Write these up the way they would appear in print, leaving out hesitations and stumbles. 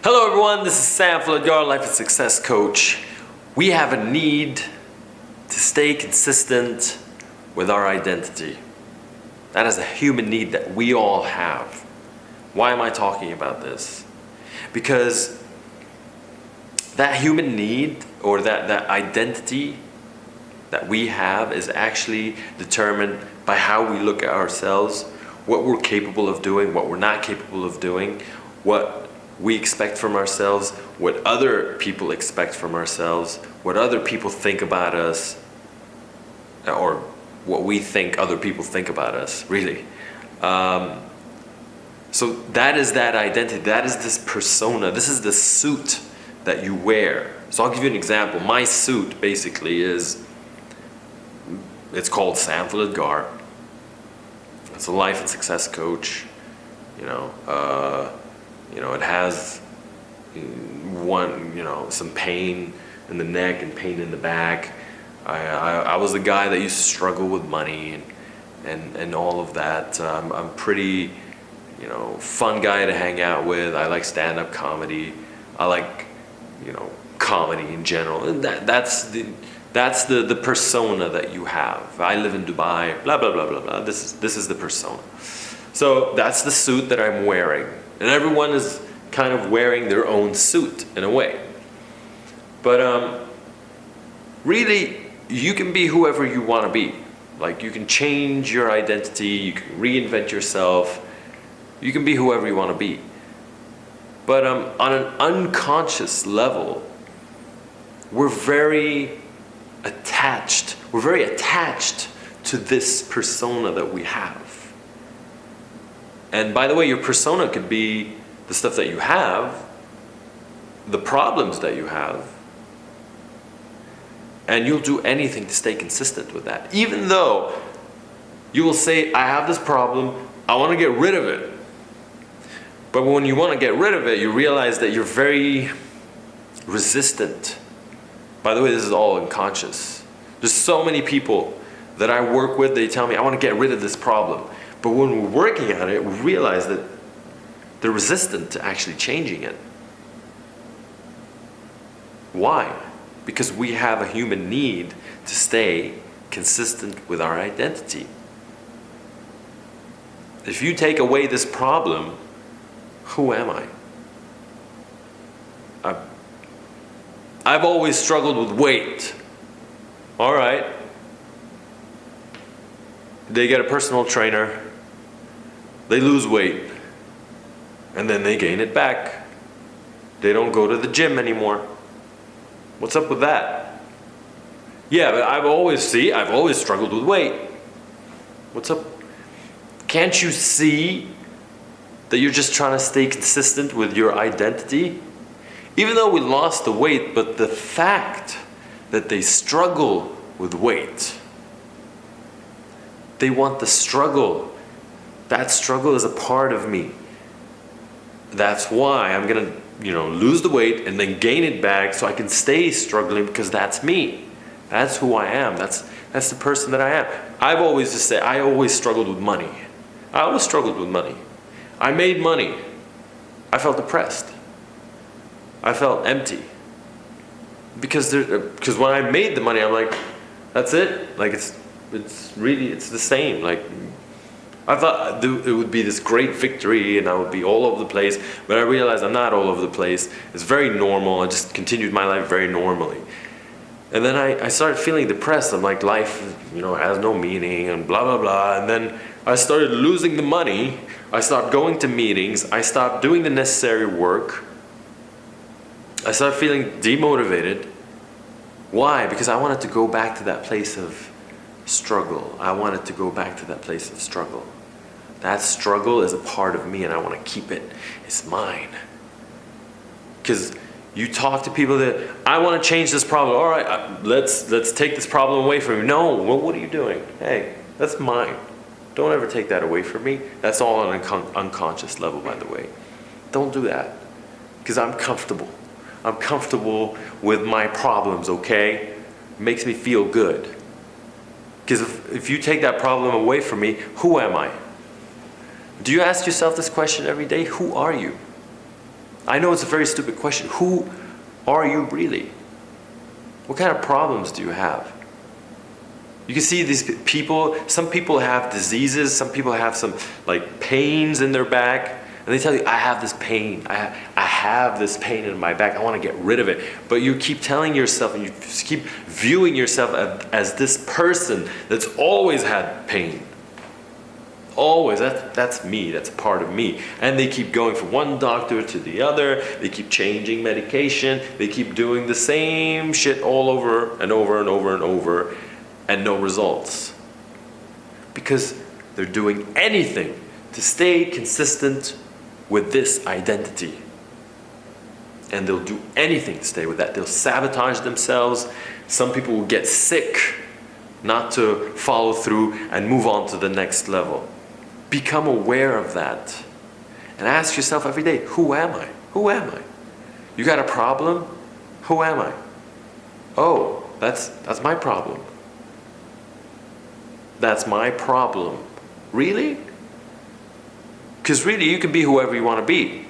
Hello everyone, this is Sam, your life and success coach. We have a need to stay consistent with our identity. That is a human need that we all have. Why am I talking about this? Because that human need or that identity that we have is actually determined by how we look at ourselves, what we're capable of doing, what we're not capable of doing, what we expect from ourselves, what other people expect from ourselves, what other people think about us, or what we think other people think about us, really. So that is that identity, that is this persona, this is the suit that you wear. So I'll give you an example. My suit basically it's called Sam Edgar. It's a life and success coach, it has some pain in the neck and pain in the back. I was the guy that used to struggle with money and all of that. I'm pretty, fun guy to hang out with. I like stand-up comedy. I like, comedy in general. And that's the persona that you have. I live in Dubai, blah, blah, blah, blah, blah. This is the persona. So that's the suit that I'm wearing. And everyone is kind of wearing their own suit in a way. But really, you can be whoever you want to be. Like, you can change your identity, you can reinvent yourself, you can be whoever you want to be. But on an unconscious level, we're very attached to this persona that we have. And by the way, your persona could be the stuff that you have, the problems that you have, and you'll do anything to stay consistent with that. Even though you will say, I have this problem, I want to get rid of it. But when you want to get rid of it, you realize that you're very resistant. By the way, this is all unconscious. There's so many people that I work with, they tell me, I want to get rid of this problem. But when we're working on it, we realize that they're resistant to actually changing it. Why? Because we have a human need to stay consistent with our identity. If you take away this problem, who am I? I've always struggled with weight. All right. They get a personal trainer, they lose weight, and then they gain it back. They don't go to the gym anymore. What's up with that? Yeah, but I've always struggled with weight. What's up? Can't you see that you're just trying to stay consistent with your identity? Even though we lost the weight, but the fact that they struggle with weight, they want the struggle. That struggle is a part of me. That's why I'm gonna, lose the weight and then gain it back so I can stay struggling, because that's me. That's who I am. That's the person that I am. I've always just said, I always struggled with money. I always struggled with money. I made money. I felt depressed. I felt empty. Because when I made the money, I'm like, that's it. Like, it's the same. Like, I thought it would be this great victory and I would be all over the place, but I realized I'm not all over the place. It's very normal. I just continued my life very normally. And then I started feeling depressed. I'm like, life, has no meaning and blah, blah, blah. And then I started losing the money. I stopped going to meetings. I stopped doing the necessary work. I started feeling demotivated. Why? Because I wanted to go back to that place of struggle. I wanted to go back to that place of struggle. That struggle is a part of me and I want to keep it. It's mine. Because you talk to people that, I want to change this problem. All right, let's take this problem away from you. No, well, what are you doing? Hey, that's mine. Don't ever take that away from me. That's all on an unconscious level, by the way. Don't do that. Because I'm comfortable. I'm comfortable with my problems, okay? It makes me feel good. Because if you take that problem away from me, who am I? Do you ask yourself this question every day? Who are you? I know it's a very stupid question. Who are you really? What kind of problems do you have? You can see these people, some people have diseases, some people have some like pains in their back, and they tell you, I have this pain, I have this pain in my back, I want to get rid of it. But you keep telling yourself, and you keep viewing yourself as this person that's always had pain. Always, that's me, that's a part of me. And they keep going from one doctor to the other, they keep changing medication, they keep doing the same shit all over and over and over and over, and no results. Because they're doing anything to stay consistent with this identity. And they'll do anything to stay with that. They'll sabotage themselves. Some people will get sick not to follow through and move on to the next level. Become aware of that. And ask yourself every day, who am I? Who am I? You got a problem? Who am I? Oh, that's my problem. That's my problem. Really? Because really, you can be whoever you want to be.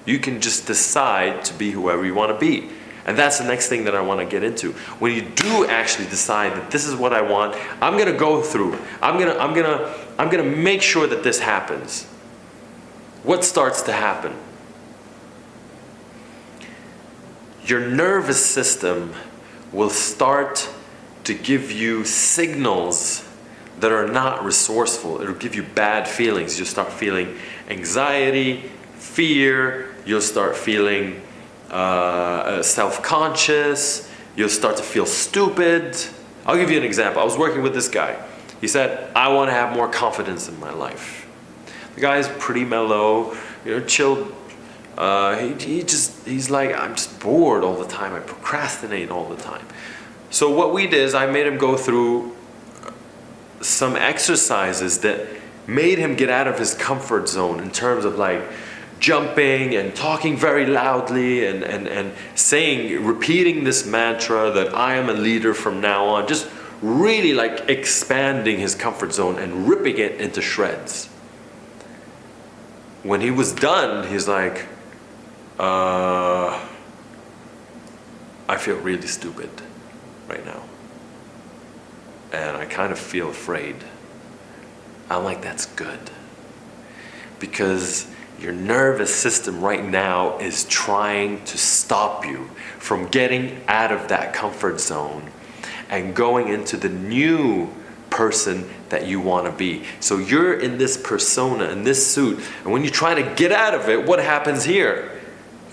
You can just decide to be whoever you want to be. And that's the next thing that I want to get into. When you do actually decide that this is what I want, I'm going to go through. I'm going to make sure that this happens. What starts to happen? Your nervous system will start to give you signals that are not resourceful. It'll give you bad feelings. You'll start feeling anxiety, fear. You'll start feeling self-conscious. You'll start to feel stupid. I'll give you an example. I was working with this guy. He said, I want to have more confidence in my life. The guy's pretty mellow, chill. He's like, I'm just bored all the time. I procrastinate all the time. So what we did is I made him go through some exercises that made him get out of his comfort zone in terms of like jumping and talking very loudly and saying, repeating this mantra that I am a leader from now on, just really like expanding his comfort zone and ripping it into shreds. When he was done, he's like, I feel really stupid right now. And I kind of feel afraid. I'm like, that's good. Because your nervous system right now is trying to stop you from getting out of that comfort zone and going into the new person that you want to be. So you're in this persona, in this suit, and when you try to get out of it, what happens here?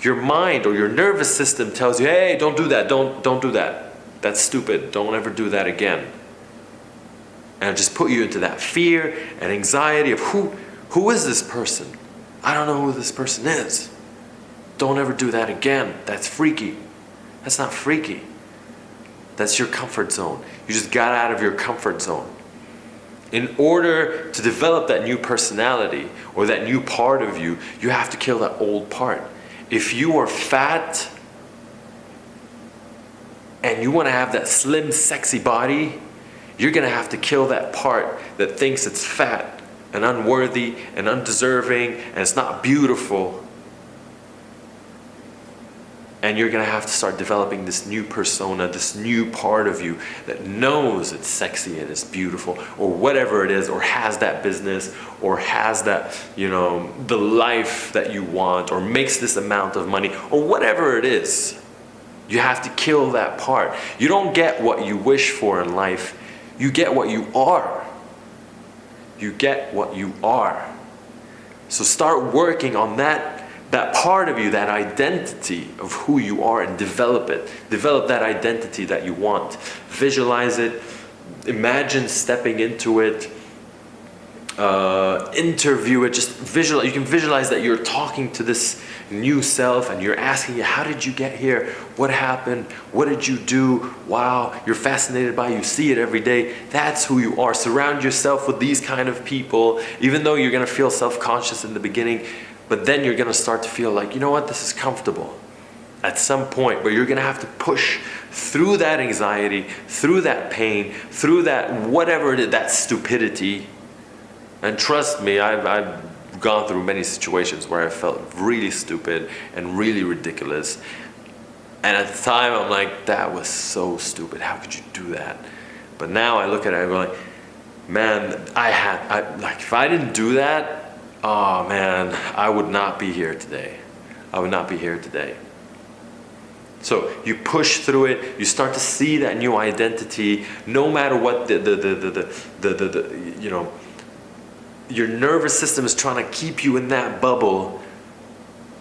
Your mind or your nervous system tells you, hey, don't do that, don't do that. That's stupid, don't ever do that again. And just put you into that fear and anxiety of who is this person? I don't know who this person is. Don't ever do that again. That's freaky. That's not freaky. That's your comfort zone. You just got out of your comfort zone. In order to develop that new personality or that new part of you, you have to kill that old part. If you are fat and you want to have that slim, sexy body, you're going to have to kill that part that thinks it's fat and unworthy and undeserving and it's not beautiful. And you're going to have to start developing this new persona, this new part of you that knows it's sexy and it's beautiful, or whatever it is, or has that business, or has that, the life that you want, or makes this amount of money, or whatever it is. You have to kill that part. You don't get what you wish for in life. You get what you are. You get what you are. So start working on that part of you, that identity of who you are, and develop it. Develop that identity that you want. Visualize it. Imagine stepping into it. Interview it. Just visualize. You can visualize that you're talking to this new self and you're asking, how did you get here? What happened? What did you do? Wow, you're fascinated by it. You see it every day. That's who you are. Surround yourself with these kind of people, even though you're going to feel self-conscious in the beginning. But then you're going to start to feel like, you know what, this is comfortable at some point, but you're going to have to push through that anxiety, through that pain, through that whatever it is, that stupidity. And trust me, I've gone through many situations where I felt really stupid and really ridiculous. And at the time, I'm like, that was so stupid. How could you do that? But now I look at it and go like, man, like if I didn't do that, oh man, I would not be here today. I would not be here today. So you push through it. You start to see that new identity, no matter what your nervous system is trying to keep you in that bubble.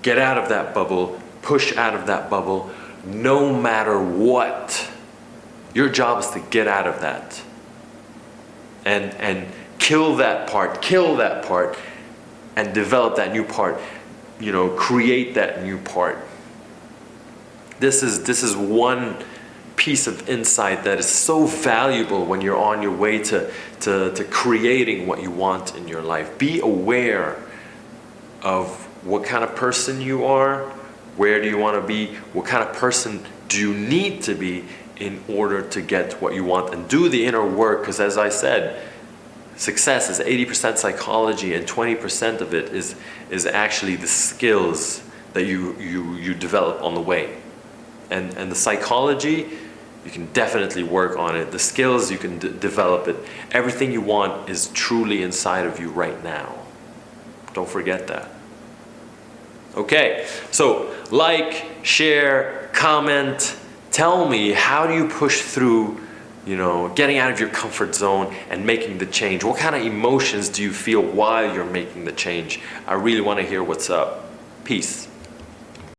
Get out of that bubble. Push out of that bubble. No matter what, your job is to get out of that. And kill that part, and develop that new part. Create that new part. This is one piece of insight that is so valuable when you're on your way to creating what you want in your life. Be aware of what kind of person you are, where do you want to be, what kind of person do you need to be in order to get what you want, and do the inner work, because as I said, success is 80% psychology and 20% of it is actually the skills that you develop on the way. And the psychology, you can definitely work on it. The skills, you can develop it. Everything you want is truly inside of you right now. Don't forget that. Okay, so like, share, comment, tell me, how do you push through, getting out of your comfort zone and making the change? What kind of emotions do you feel while you're making the change? I really want to hear what's up. Peace.